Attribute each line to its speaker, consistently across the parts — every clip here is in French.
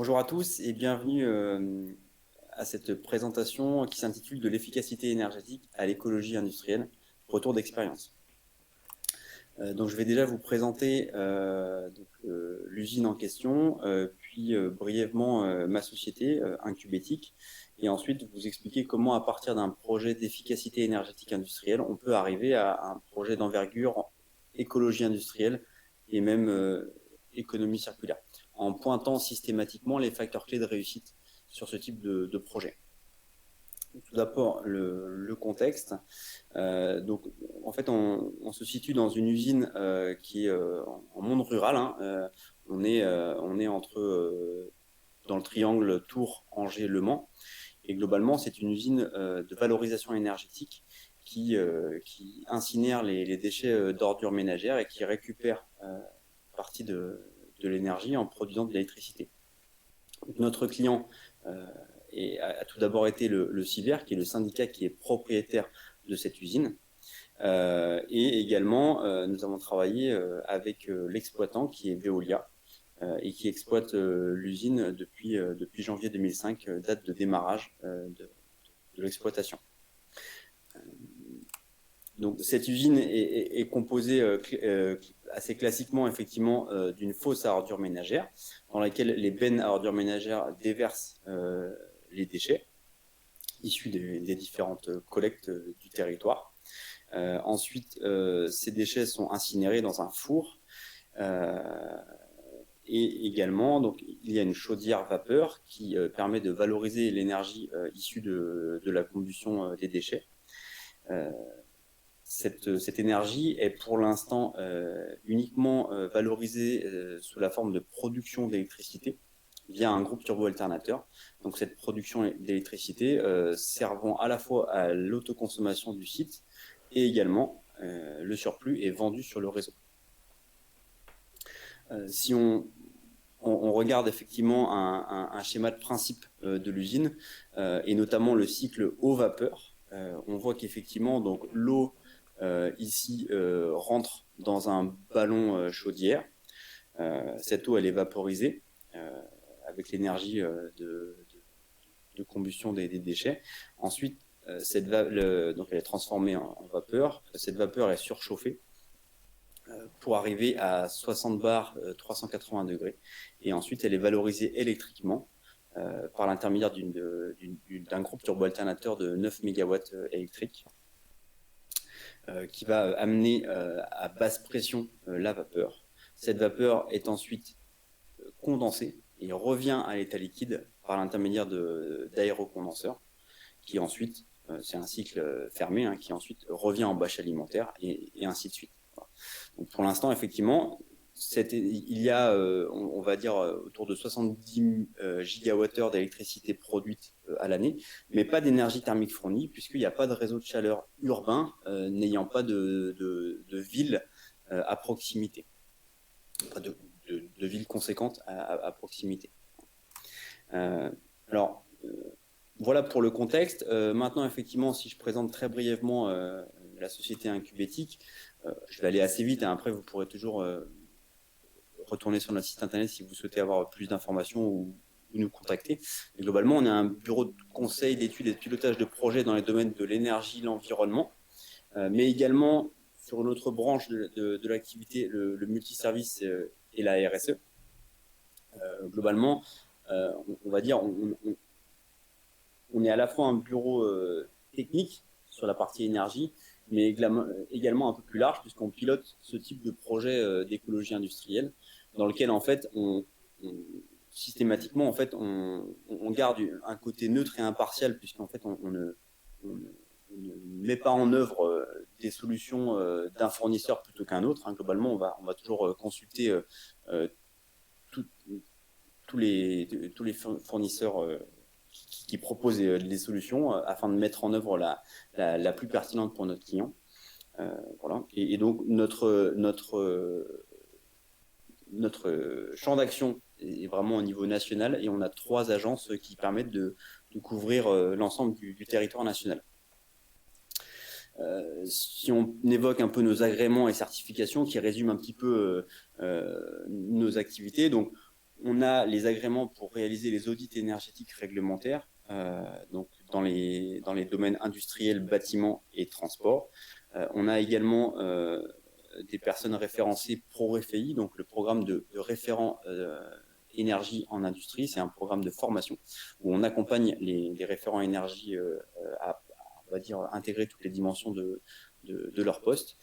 Speaker 1: Bonjour à tous et bienvenue à cette présentation qui s'intitule « De l'efficacité énergétique à l'écologie industrielle, retour d'expérience ». Donc je vais déjà vous présenter l'usine en question, puis brièvement ma société, Incubétique, et ensuite vous expliquer comment à partir d'un projet d'efficacité énergétique industrielle, on peut arriver à un projet d'envergure écologie industrielle et même économie circulaire, en pointant systématiquement les facteurs clés de réussite sur ce type de projet. Tout d'abord, le contexte. Donc, en fait, on se situe dans une usine qui est en monde rural. On est dans le triangle Tours, Angers, Le Mans. Et globalement, c'est une usine de valorisation énergétique qui incinère les déchets d'ordures ménagères et qui récupère partie de l'énergie en produisant de l'électricité. Notre client a tout d'abord été le CIVER, qui est le syndicat qui est propriétaire de cette usine. Et également, nous avons travaillé avec l'exploitant qui est Veolia et qui exploite l'usine depuis janvier 2005, date de démarrage de l'exploitation. Donc cette usine est composée assez classiquement effectivement d'une fosse à ordures ménagères dans laquelle les bennes à ordures ménagères déversent les déchets issus des différentes collectes du territoire. Ensuite, ces déchets sont incinérés dans un four et également donc, il y a une chaudière vapeur qui permet de valoriser l'énergie issue de la combustion des déchets. Cette énergie est pour l'instant uniquement valorisée sous la forme de production d'électricité via un groupe turbo-alternateur. Donc cette production d'électricité servant à la fois à l'autoconsommation du site et également le surplus est vendu sur le réseau. Si on regarde effectivement un schéma de principe de l'usine et notamment le cycle eau-vapeur, on voit qu'effectivement donc l'eau ici rentre dans un ballon chaudière. Cette eau elle est vaporisée avec l'énergie de combustion des déchets. Ensuite, donc elle est transformée en vapeur. Cette vapeur est surchauffée pour arriver à 60 bars 380 degrés. Et ensuite, elle est valorisée électriquement par l'intermédiaire d'un groupe turbo-alternateur de 9 MW électriques qui va amener à basse pression la vapeur. Cette vapeur est ensuite condensée et revient à l'état liquide par l'intermédiaire d'aérocondenseurs qui ensuite, c'est un cycle fermé, qui ensuite revient en bâche alimentaire et ainsi de suite. Donc pour l'instant, effectivement, il y a, on va dire, autour de 70 gigawattheures d'électricité produite à l'année, mais pas d'énergie thermique fournie, puisqu'il n'y a pas de réseau de chaleur urbain n'ayant pas de ville à proximité, pas de ville conséquente à proximité. Alors, voilà pour le contexte. Maintenant, effectivement, si je présente très brièvement la société Incubétique, je vais aller assez vite, après vous pourrez toujours retourner sur notre site internet si vous souhaitez avoir plus d'informations ou nous contacter. Et globalement, on est un bureau de conseil, d'études et de pilotage de projets dans les domaines de l'énergie, l'environnement, mais également sur une autre branche de l'activité, le multiservice et la RSE. Globalement, on va dire, on est à la fois un bureau technique sur la partie énergie, mais également un peu plus large, puisqu'on pilote ce type de projet d'écologie industrielle, dans lequel, en fait, systématiquement, en fait, on garde un côté neutre et impartial, puisqu'en fait, on ne met pas en œuvre des solutions d'un fournisseur plutôt qu'un autre. Globalement, on va toujours consulter tous les fournisseurs qui proposent des solutions afin de mettre en œuvre la plus pertinente pour notre client. Voilà. Et donc, notre champ d'action est vraiment au niveau national et on a 3 agences qui permettent de couvrir l'ensemble du territoire national. Si on évoque un peu nos agréments et certifications qui résument un petit peu nos activités, donc On a les agréments pour réaliser les audits énergétiques réglementaires, donc dans les domaines industriels, bâtiments et transports. On a également des personnes référencées ProRéféI, donc le programme de référent énergie en industrie. C'est un programme de formation où on accompagne les référents énergie à, on va dire, intégrer toutes les dimensions de leur poste.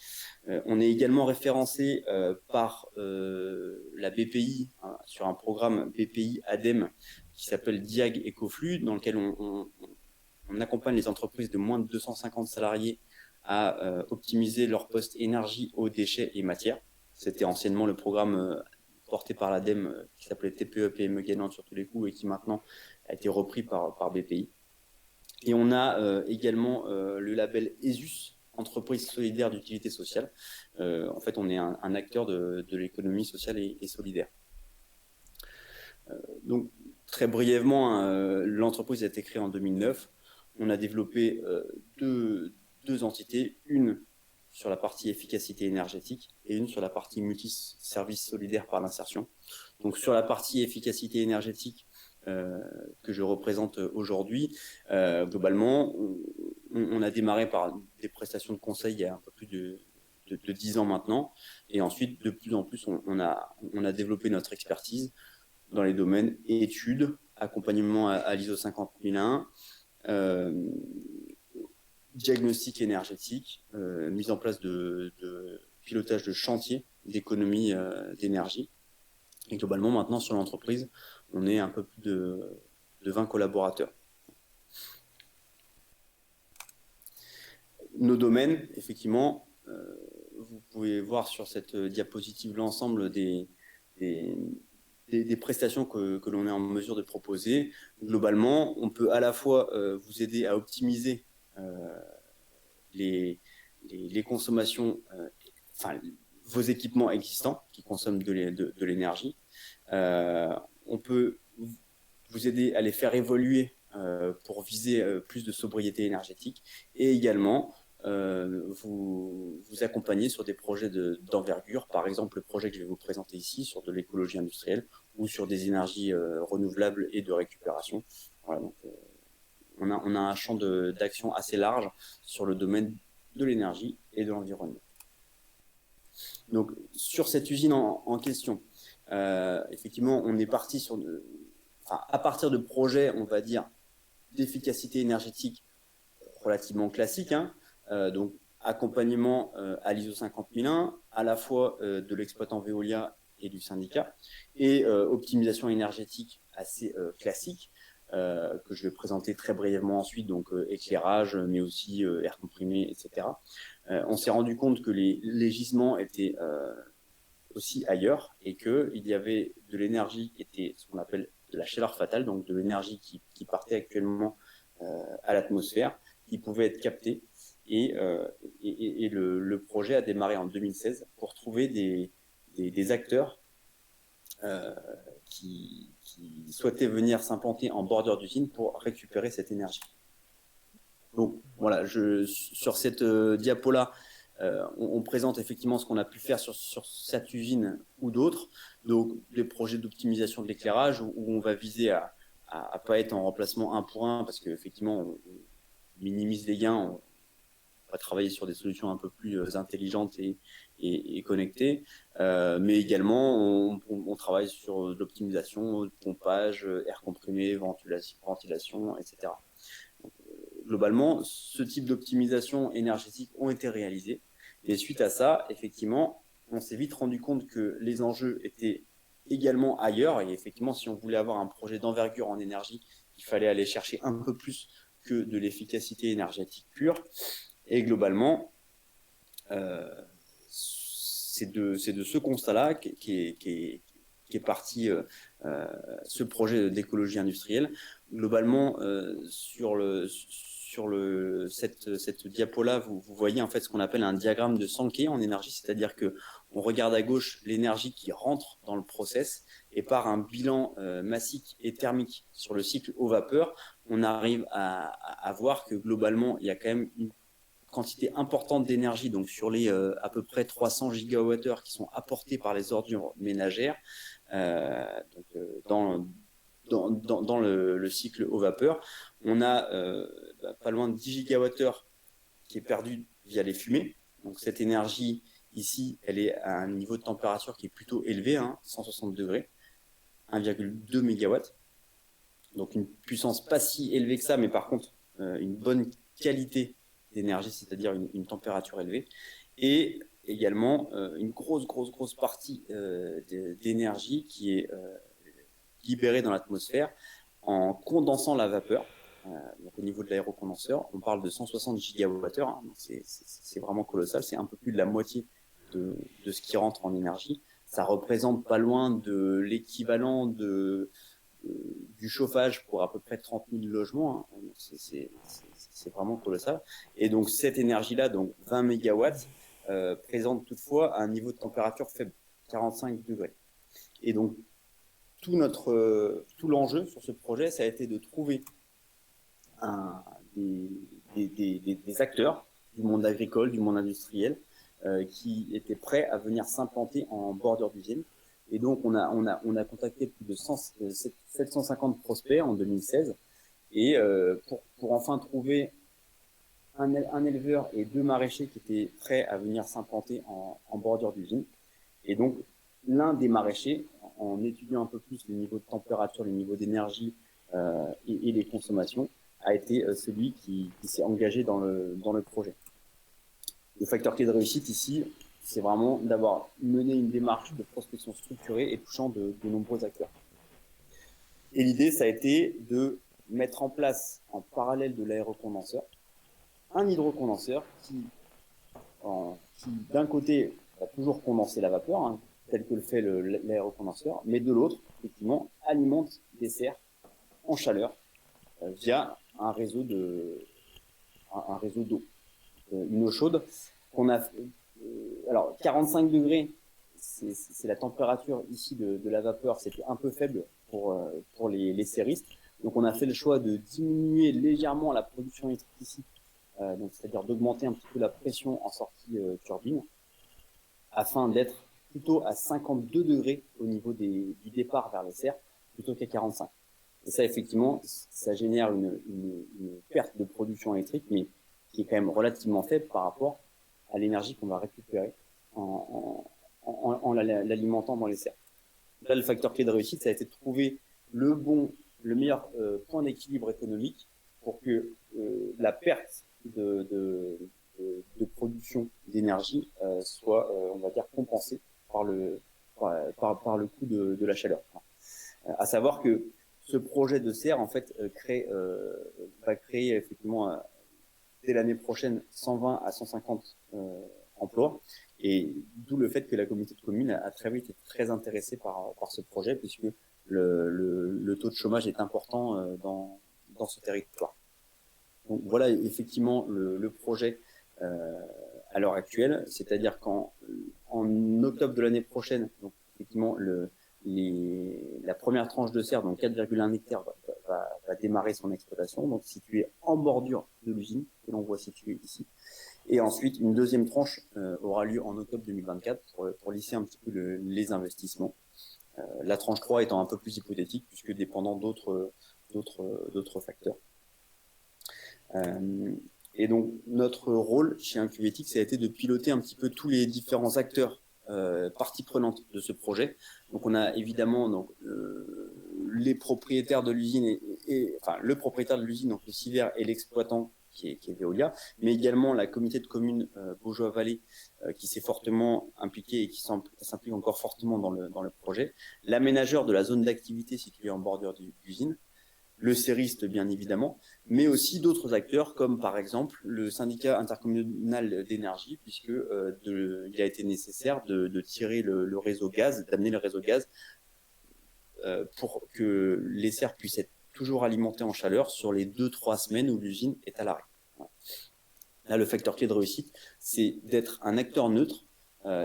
Speaker 1: On est également référencé par la BPI, hein, sur un programme BPI ADEME qui s'appelle Diag Ecoflux, dans lequel on accompagne les entreprises de moins de 250 salariés à optimiser leur poste énergie, eau, déchets et matières. C'était anciennement le programme porté par l'ADEME qui s'appelait TPE PME gagnante sur tous les coups et qui maintenant a été repris par BPI. Et on a également le label ESUS, entreprise solidaire d'utilité sociale. En fait, on est un acteur de l'économie sociale et solidaire. Donc, très brièvement, hein, l'entreprise a été créée en 2009. On a développé deux entités, une sur la partie efficacité énergétique et une sur la partie multi-service solidaire par l'insertion. Donc, sur la partie efficacité énergétique, que je représente aujourd'hui, globalement, on a démarré par des prestations de conseil il y a un peu plus de 10 ans maintenant. Et ensuite, de plus en plus, on a développé notre expertise dans les domaines études, accompagnement à l'ISO 50001, diagnostic énergétique, mise en place de pilotage de chantier d'économie d'énergie. Et globalement, maintenant, sur l'entreprise, on est un peu plus de 20 collaborateurs. Nos domaines, effectivement, vous pouvez voir sur cette diapositive l'ensemble des prestations que l'on est en mesure de proposer. Globalement, on peut à la fois vous aider à optimiser les consommations, enfin, vos équipements existants qui consomment de l'énergie. On peut vous aider à les faire évoluer pour viser plus de sobriété énergétique et également vous accompagner sur des projets d'envergure, par exemple le projet que je vais vous présenter ici sur de l'écologie industrielle ou sur des énergies renouvelables et de récupération. Voilà, donc, on a un champ d'action assez large sur le domaine de l'énergie et de l'environnement. Donc, sur cette usine en question, effectivement, on est parti sur à partir de projets, on va dire, d'efficacité énergétique relativement classiques, hein, donc accompagnement à l'ISO 50001, à la fois de l'exploitant Veolia et du syndicat, et optimisation énergétique assez classique, que je vais présenter très brièvement ensuite, donc éclairage, mais aussi air comprimé, etc. On s'est rendu compte que les gisements étaient aussi ailleurs et qu'il y avait de l'énergie qui était ce qu'on appelle de la chaleur fatale, donc de l'énergie qui partait actuellement à l'atmosphère, qui pouvait être captée. Et le projet a démarré en 2016 pour trouver des acteurs qui souhaitaient venir s'implanter en bordure d'usine pour récupérer cette énergie. Donc voilà, sur cette diapo-là, on présente effectivement ce qu'on a pu faire sur cette usine ou d'autres, donc des projets d'optimisation de l'éclairage où on va viser à pas être en remplacement un pour un parce qu'effectivement on minimise les gains, on va travailler sur des solutions un peu plus intelligentes et connectées, mais également on travaille sur l'optimisation, pompage, air comprimé, ventilation, etc. Donc, globalement, ce type d'optimisation énergétique ont été réalisés. Et suite à ça, effectivement, on s'est vite rendu compte que les enjeux étaient également ailleurs. Et effectivement, si on voulait avoir un projet d'envergure en énergie, il fallait aller chercher un peu plus que de l'efficacité énergétique pure. Et globalement, c'est de ce constat-là qui est parti ce projet d'écologie industrielle. Globalement, sur cette diapo-là, vous voyez en fait ce qu'on appelle un diagramme de Sankey en énergie, c'est-à-dire que on regarde à gauche l'énergie qui rentre dans le process et par un bilan massique et thermique sur le cycle eau-vapeur, on arrive à voir que globalement, il y a quand même une quantité importante d'énergie, donc sur les à peu près 300 gigawattheures qui sont apportés par les ordures ménagères, Dans le cycle eau vapeur, on a pas loin de 10 gigawattheures qui est perdu via les fumées. Donc cette énergie ici, elle est à un niveau de température qui est plutôt élevé, 160 degrés, 1,2 MW. Donc une puissance pas si élevée que ça, mais par contre une bonne qualité d'énergie, c'est-à-dire une température élevée. Et également une grosse partie d'énergie qui est libérée dans l'atmosphère en condensant la vapeur. Donc au niveau de l'aérocondenseur, on parle de 160 gigawattheures, c'est vraiment colossal, c'est un peu plus de la moitié de ce qui rentre en énergie. Ça représente pas loin de l'équivalent du chauffage pour à peu près 30 000 logements. C'est vraiment colossal. Et donc cette énergie-là, donc 20 mégawatts, présente toutefois un niveau de température faible, 45 degrés. Et donc tout l'enjeu sur ce projet, ça a été de trouver des acteurs du monde agricole, du monde industriel, qui étaient prêts à venir s'implanter en bordure d'usine. Et donc, on a contacté plus de 750 prospects en 2016. Et pour enfin trouver un éleveur et 2 maraîchers qui étaient prêts à venir s'implanter en bordure d'usine. Et donc, l'un des maraîchers, en étudiant un peu plus les niveaux de température, les niveaux d'énergie et les consommations, a été celui qui s'est engagé dans le projet. Le facteur clé de réussite ici, c'est vraiment d'avoir mené une démarche de prospection structurée et touchant de nombreux acteurs. Et l'idée, ça a été de mettre en place, en parallèle de l'aérocondenseur, un hydrocondenseur qui d'un côté, va toujours condenser la vapeur, tel que le fait l'aérocondenseur, mais de l'autre, effectivement, alimente des serres en chaleur via un réseau d'eau, une eau chaude qu'on a. Alors 45 degrés, c'est la température ici de la vapeur, c'était un peu faible pour les serristes. Donc on a fait le choix de diminuer légèrement la production électrique ici, donc c'est-à-dire d'augmenter un petit peu la pression en sortie turbine, afin d'être plutôt à 52 degrés au niveau du départ vers les serres, plutôt qu'à 45. Et ça, effectivement, ça génère une perte de production électrique, mais qui est quand même relativement faible par rapport à l'énergie qu'on va récupérer en l'alimentant dans les serres. Là, le facteur clé de réussite, ça a été de trouver le meilleur point d'équilibre économique pour que la perte de production d'énergie soit, on va dire, compensée par le coût de la chaleur. À savoir que ce projet de serre, en fait, va créer effectivement dès l'année prochaine 120 à 150 emplois, et d'où le fait que la communauté de communes a très vite été très intéressée par ce projet, puisque le taux de chômage est important dans ce territoire. Donc voilà effectivement le projet à l'heure actuelle, c'est-à-dire qu'en octobre de l'année prochaine, donc effectivement la première tranche de serre, donc 4,1 hectares, va démarrer son exploitation, donc située en bordure de l'usine, que l'on voit située ici. Et ensuite, une deuxième tranche aura lieu en octobre 2024 pour lisser un petit peu les investissements. La tranche 3 étant un peu plus hypothétique, puisque dépendant d'autres facteurs. Et donc, notre rôle chez Incuvétique, ça a été de piloter un petit peu tous les différents acteurs parties prenantes de ce projet. Donc, on a évidemment les propriétaires de l'usine, enfin, le propriétaire de l'usine, donc le CIVER, et l'exploitant qui est Veolia, mais également la communauté de communes Beaujois-Vallée qui s'est fortement impliquée et qui s'implique encore fortement dans le projet, l'aménageur de la zone d'activité située en bordure d'usine, le serriste bien évidemment, mais aussi d'autres acteurs comme par exemple le syndicat intercommunal d'énergie, puisque il a été nécessaire de tirer le réseau gaz, d'amener le réseau gaz pour que les serres puissent être toujours alimentées en chaleur sur les 2-3 semaines où l'usine est à l'arrêt. Là, le facteur clé de réussite, c'est d'être un acteur neutre,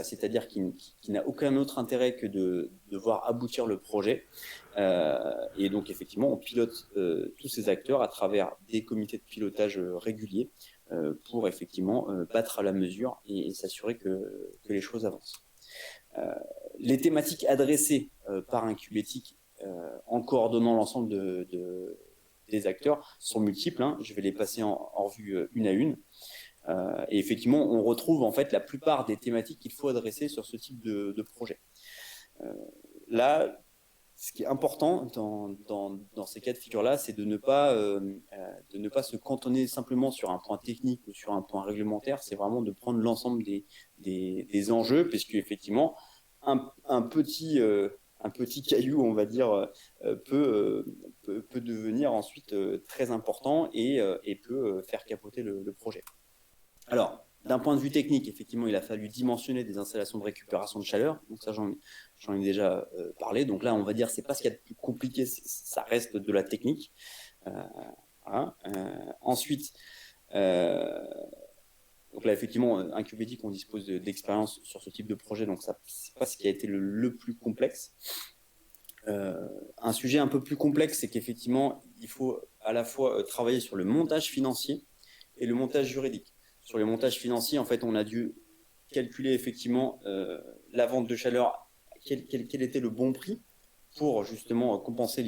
Speaker 1: c'est-à-dire qui n'a aucun autre intérêt que de voir aboutir le projet. Et donc, effectivement, on pilote tous ces acteurs à travers des comités de pilotage réguliers pour effectivement battre à la mesure et s'assurer que les choses avancent. Les thématiques adressées par Incubetic en coordonnant l'ensemble des acteurs sont multiples. Hein. Je vais les passer en revue une à une. Et effectivement, on retrouve en fait la plupart des thématiques qu'il faut adresser sur ce type de projet. Là, ce qui est important dans ces cas de figure-là, c'est de ne pas se cantonner simplement sur un point technique ou sur un point réglementaire. C'est vraiment de prendre l'ensemble des enjeux, puisque effectivement, un petit caillou, on va dire, peut devenir ensuite très important et peut faire capoter le projet. Alors, d'un point de vue technique, effectivement, il a fallu dimensionner des installations de récupération de chaleur. Donc ça, j'en ai déjà parlé. Donc là, on va dire, c'est pas ce qu'il y a de plus compliqué, ça reste de la technique. Voilà. Ensuite, donc là, effectivement, Incubetic, on dispose d'expérience sur ce type de projet, donc ça, c'est pas ce qui a été le plus complexe. Un sujet un peu plus complexe, c'est qu'effectivement, il faut à la fois travailler sur le montage financier et le montage juridique. Sur les montages financiers, en fait, on a dû calculer effectivement la vente de chaleur, quel était le bon prix pour justement compenser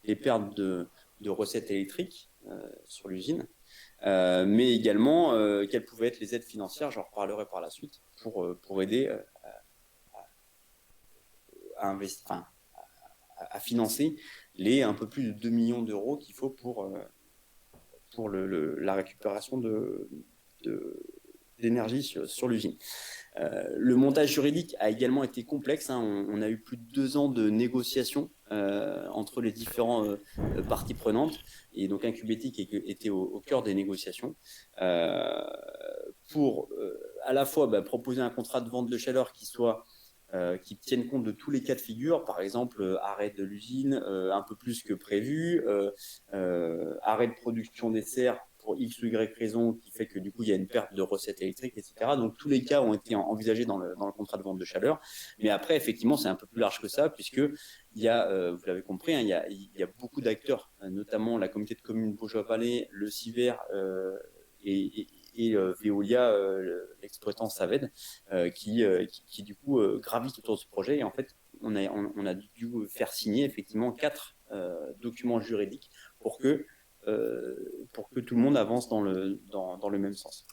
Speaker 1: les pertes de recettes électriques sur l'usine, mais également quelles pouvaient être les aides financières, j'en reparlerai par la suite, pour aider à financer les un peu plus de 2 millions d'euros qu'il faut pour la récupération d'énergie sur l'usine. Le montage juridique a également été complexe. Hein. On a eu plus de 2 ans de négociations entre les différentes parties prenantes. Et donc Incubetic était au cœur des négociations pour à la fois proposer un contrat de vente de chaleur qui tienne compte de tous les cas de figure, par exemple arrêt de l'usine un peu plus que prévu, arrêt de production des serres pour X ou Y raison qui fait que du coup il y a une perte de recettes électriques, etc. Donc tous les cas ont été envisagés dans le contrat de vente de chaleur. Mais après, effectivement, c'est un peu plus large que ça, puisque il y a, vous l'avez compris, hein, il y a beaucoup d'acteurs, notamment la communauté de communes Baugeois-Valais, le CIVER et Veolia, l'exploitant Saved, qui du coup gravitent autour de ce projet. Et en fait, on a dû faire signer effectivement 4 documents juridiques pour que tout le monde avance dans le même sens.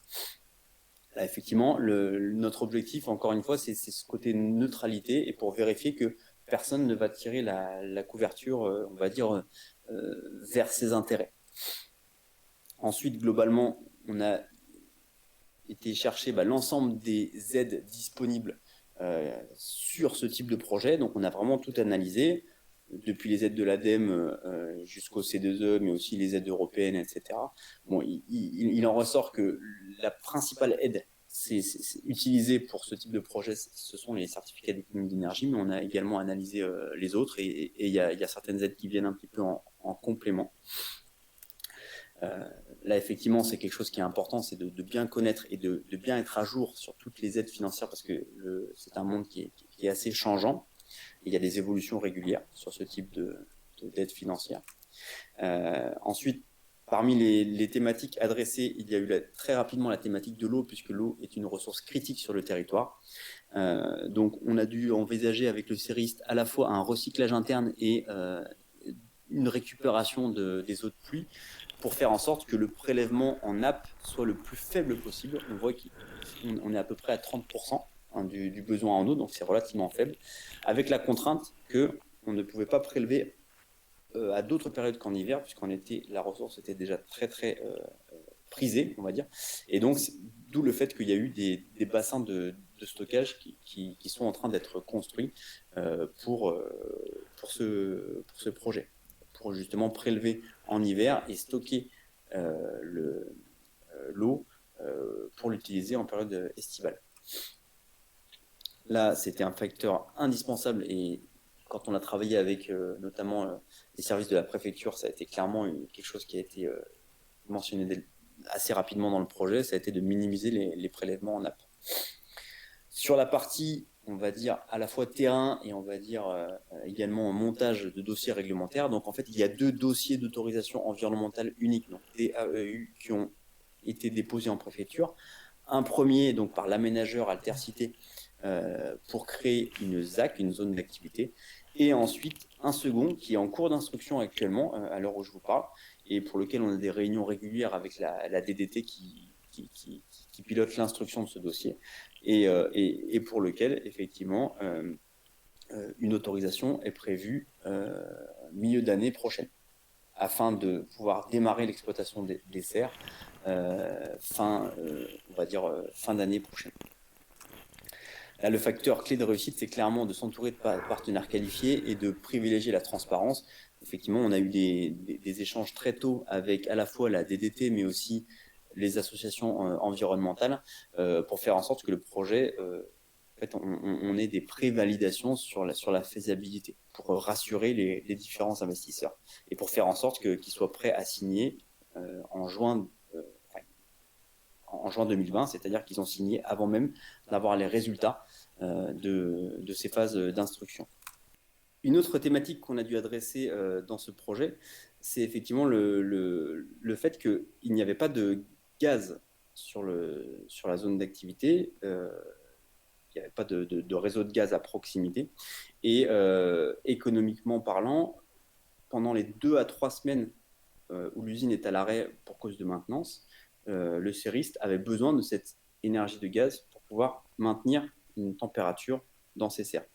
Speaker 1: Là, effectivement, notre objectif, encore une fois, c'est ce côté neutralité et pour vérifier que personne ne va tirer la couverture, on va dire, vers ses intérêts. Ensuite, globalement, on a été chercher l'ensemble des aides disponibles sur ce type de projet. Donc, on a vraiment tout analysé, depuis les aides de l'ADEME jusqu'au C2E, mais aussi les aides européennes, etc. Bon, il en ressort que la principale aide utilisée pour ce type de projet, ce sont les certificats d'économie d'énergie, mais on a également analysé les autres et il y a certaines aides qui viennent un petit peu en complément. Là, effectivement, c'est quelque chose qui est important, c'est de bien connaître et de bien être à jour sur toutes les aides financières parce que c'est un monde qui est assez changeant. Il y a des évolutions régulières sur ce type d'aide financière. Ensuite, parmi les thématiques adressées, il y a eu très rapidement la thématique de l'eau, puisque l'eau est une ressource critique sur le territoire. Donc, on a dû envisager avec le CERIST à la fois un recyclage interne et une récupération des eaux de pluie pour faire en sorte que le prélèvement en nappe soit le plus faible possible. On voit qu'on est à peu près à 30%. Du besoin en eau, donc c'est relativement faible, avec la contrainte qu'on ne pouvait pas prélever à d'autres périodes qu'en hiver, puisqu'en été, la ressource était déjà très très prisée, on va dire, et donc d'où le fait qu'il y a eu des bassins de stockage qui sont en train d'être construits pour ce projet, pour justement prélever en hiver et stocker l'eau pour l'utiliser en période estivale. Là, c'était un facteur indispensable et quand on a travaillé avec notamment les services de la préfecture, ça a été clairement quelque chose qui a été mentionné assez rapidement dans le projet, ça a été de minimiser les prélèvements en nappe. Sur la partie, on va dire, à la fois terrain et on va dire également montage de dossiers réglementaires, donc en fait, il y a 2 dossiers d'autorisation environnementale unique, donc DAEU, qui ont été déposés en préfecture. Un premier, donc par l'aménageur Altercité, pour créer une ZAC, une zone d'activité, et ensuite un second qui est en cours d'instruction actuellement, à l'heure où je vous parle, et pour lequel on a des réunions régulières avec la DDT qui pilote l'instruction de ce dossier, et pour lequel, effectivement, une autorisation est prévue milieu d'année prochaine, afin de pouvoir démarrer l'exploitation des serres on va dire fin d'année prochaine. Là, le facteur clé de réussite, c'est clairement de s'entourer de partenaires qualifiés et de privilégier la transparence. Effectivement, on a eu des échanges très tôt avec à la fois la DDT, mais aussi les associations environnementales, pour faire en sorte que le projet, en fait, on ait des prévalidations sur la faisabilité, pour rassurer les différents investisseurs et pour faire en sorte qu'ils soient prêts à signer en juin 2020, c'est-à-dire qu'ils ont signé avant même d'avoir les résultats de ces phases d'instruction. Une autre thématique qu'on a dû adresser dans ce projet, c'est effectivement le fait qu'il n'y avait pas de gaz sur la zone d'activité, il n'y avait pas de réseau de gaz à proximité, et économiquement parlant, pendant les 2 à 3 semaines où l'usine est à l'arrêt pour cause de maintenance, le serriste avait besoin de cette énergie de gaz pour pouvoir maintenir une température dans ses serres.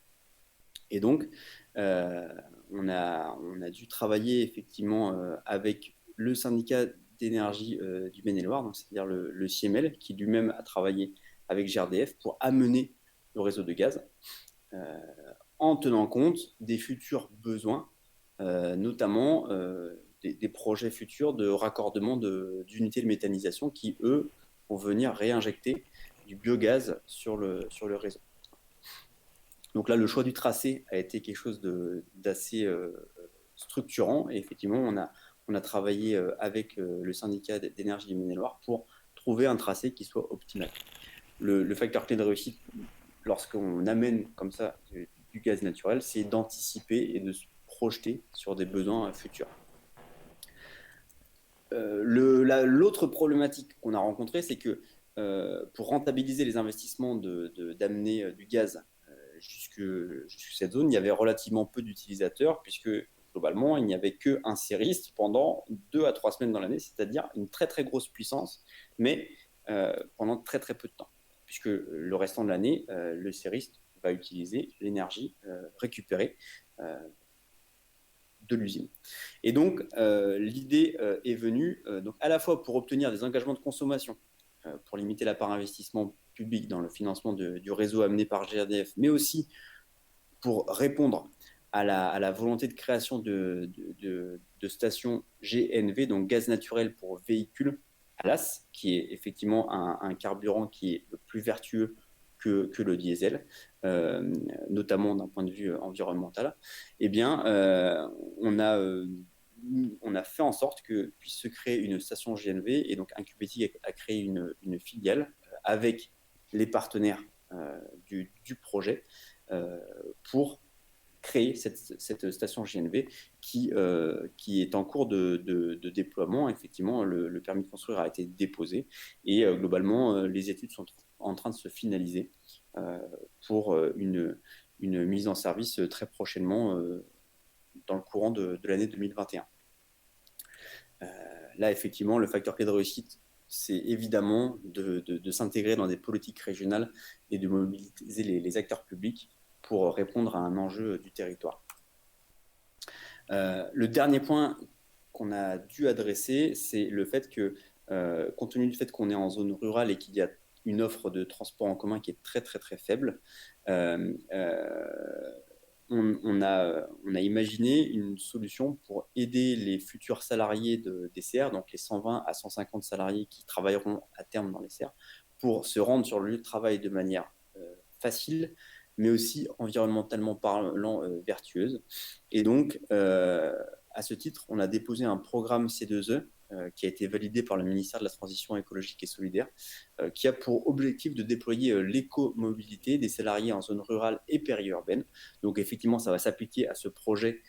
Speaker 1: Et donc, on a dû travailler effectivement avec le syndicat d'énergie du Maine-et-Loire, donc c'est-à-dire le CIEMEL, qui lui-même a travaillé avec GRDF pour amener le réseau de gaz, en tenant compte des futurs besoins, notamment des projets futurs de raccordement d'unités de méthanisation qui, eux, vont venir réinjecter du biogaz sur le réseau. Donc là, le choix du tracé a été quelque chose d'assez structurant. Et effectivement, on a travaillé avec le syndicat d'énergie du Maine-et-Loire pour trouver un tracé qui soit optimal. Le facteur clé de réussite, lorsqu'on amène comme ça du gaz naturel, c'est d'anticiper et de se projeter sur des besoins futurs. L'autre problématique qu'on a rencontrée, c'est que pour rentabiliser les investissements d'amener du gaz jusque cette zone, il y avait relativement peu d'utilisateurs, puisque globalement, il n'y avait qu'un serriste pendant 2 à 3 semaines dans l'année, c'est-à-dire une très très grosse puissance, mais pendant très très peu de temps, puisque le restant de l'année, le serriste va utiliser l'énergie récupérée de l'usine. Et donc, l'idée est venue, donc à la fois pour obtenir des engagements de consommation, pour limiter la part investissement public dans le financement du réseau amené par GRDF, mais aussi pour répondre à la volonté de création de stations GNV, donc gaz naturel pour véhicules, ALAS, qui est effectivement un carburant qui est plus vertueux que le diesel, notamment d'un point de vue environnemental. Eh bien, on a fait en sorte que puisse se créer une station GNV, et donc Incubetic a créé une filiale avec les partenaires du projet pour créer cette station GNV qui est en cours de déploiement. Effectivement, le permis de construire a été déposé et globalement, les études sont en train de se finaliser pour une mise en service très prochainement dans le courant de l'année 2021. Là, effectivement, le facteur clé de réussite, c'est évidemment de s'intégrer dans des politiques régionales et de mobiliser les acteurs publics pour répondre à un enjeu du territoire. Le dernier point qu'on a dû adresser, c'est le fait que, compte tenu du fait qu'on est en zone rurale et qu'il y a une offre de transport en commun qui est très très très faible, on a imaginé une solution pour aider les futurs salariés des serres, donc les 120 à 150 salariés qui travailleront à terme dans les serres, pour se rendre sur le lieu de travail de manière facile, mais aussi environnementalement parlant vertueuse. Et donc, à ce titre, on a déposé un programme C2E qui a été validé par le ministère de la Transition écologique et solidaire, qui a pour objectif de déployer l'éco-mobilité des salariés en zone rurale et périurbaine. Donc effectivement, ça va s'appliquer à ce projet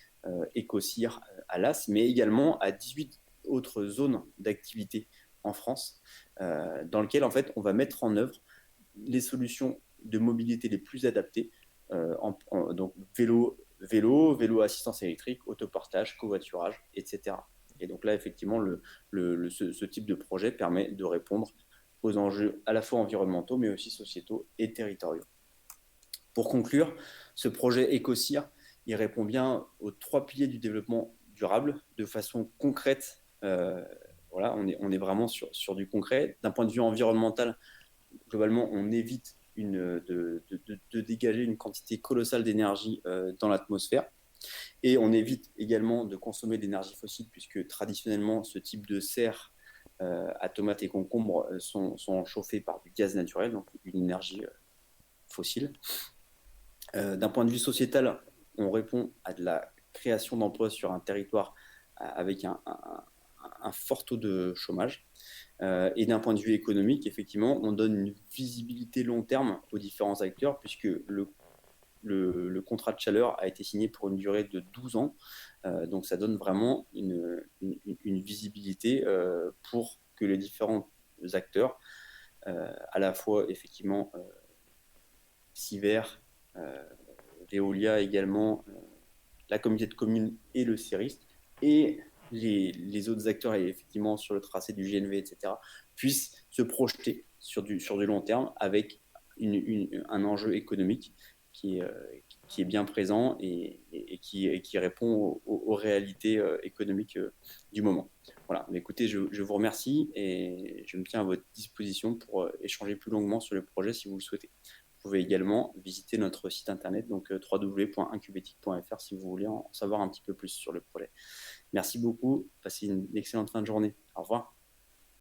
Speaker 1: EcoCir à Las, mais également à 18 autres zones d'activité en France, dans lesquelles en fait, on va mettre en œuvre les solutions de mobilité les plus adaptés, donc vélo, assistance électrique, autopartage, covoiturage, etc. Et donc là, effectivement, ce type de projet permet de répondre aux enjeux à la fois environnementaux, mais aussi sociétaux et territoriaux. Pour conclure, ce projet EcoCir, il répond bien aux 3 piliers du développement durable de façon concrète. Voilà, on est vraiment sur du concret. D'un point de vue environnemental, globalement, on évite de dégager une quantité colossale d'énergie dans l'atmosphère. Et on évite également de consommer de l'énergie fossile, puisque traditionnellement, ce type de serres à tomates et concombres sont chauffés par du gaz naturel, donc une énergie fossile. D'un point de vue sociétal, on répond à de la création d'emplois sur un territoire avec un fort taux de chômage. Et d'un point de vue économique, effectivement, on donne une visibilité long terme aux différents acteurs, puisque le contrat de chaleur a été signé pour une durée de 12 ans. Donc ça donne vraiment une visibilité pour que les différents acteurs, à la fois effectivement Siver, Veolia également, la communauté de communes et le CERIST, et les autres acteurs, effectivement, sur le tracé du GNV, etc., puissent se projeter sur du long terme avec un enjeu économique qui est bien présent et qui répond aux réalités économiques du moment. Voilà. Mais écoutez, je vous remercie et je me tiens à votre disposition pour échanger plus longuement sur le projet si vous le souhaitez. Vous pouvez également visiter notre site internet, donc www.incubetic.fr, si vous voulez en savoir un petit peu plus sur le projet. Merci beaucoup, passez une excellente fin de journée. Au revoir.